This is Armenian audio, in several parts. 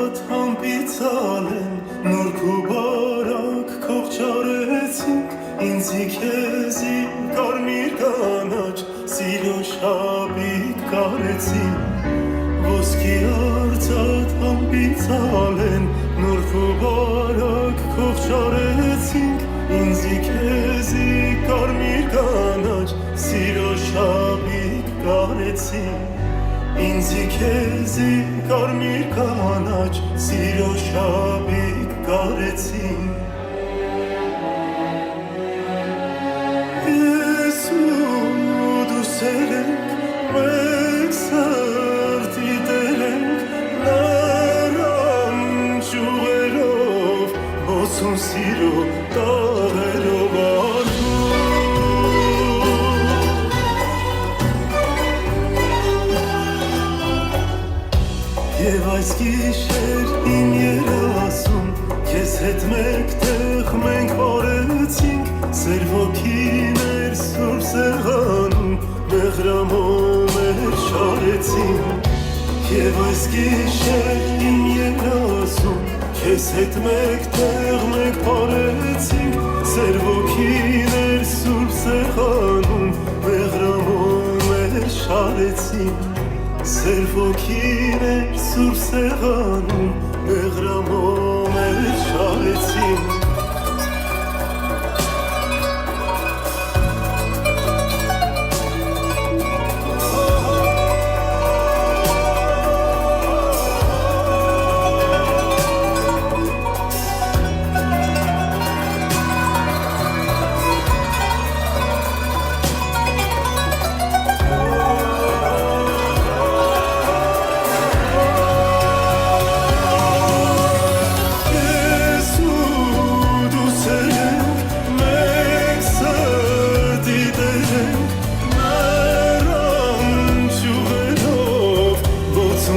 արծաթ համբիցալ են նուրբ ու բարակ քող չարեցինք ինձի քեզի կարմիր կանաչ սիրո շապիկ կարեցին ոսկի արծաթ համբիցալ են նուրբ ու բարակ քող չարեցինք ինձի քեզի կարմիր կանաչ սիրո շապիկ կարեցին Ինձի քեզի կարմիր կանաչ սիրո շապիկ կարեցին Ես ու դու սերենք մեկ սրտի դերենք լեռան ճյուղերով բոցուն սիրո տաղերով Եվ այս գիշեր իմ երասում Քեզ հետ մեկտեղ մենք բարեցինք Սեր ոգիներ սուրբ սեղանում Մեղրամոմ էր շարեցինք Եվ այս գիշեր իմ երասում Քեզ հետ մեկտեղ մենք բարեցինք Սեր ոգիներ սուրբ սեղանում Մեղրամոմ էր շարեցինք Սեր ոգիներ սուրբ սեղանում մեղրամոմ էր շարեցին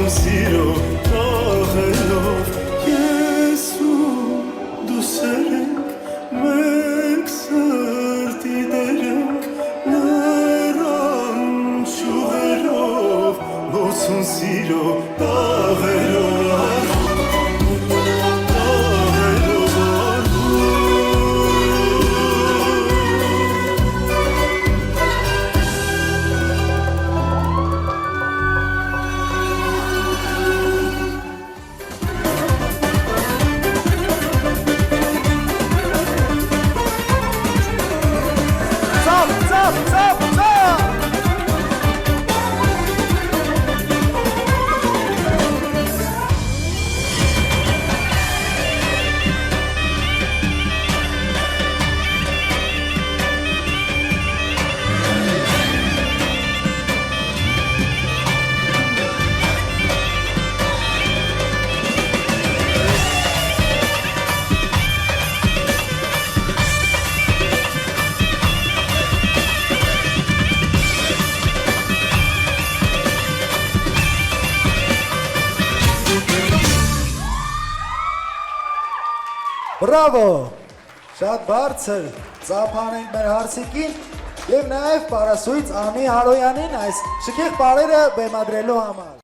Սիրո տաղերով ես ու դու սերենք մեկ սրտի դերենք լեռան ճյուղերով բոցուն սիրո տաղերով Բրավո, շատ բարձր, ծափանենք մեր հարցիկին և նաև պարասույց Անի Հարոյանին այս շքեղ պարերը բեմադրելու համար։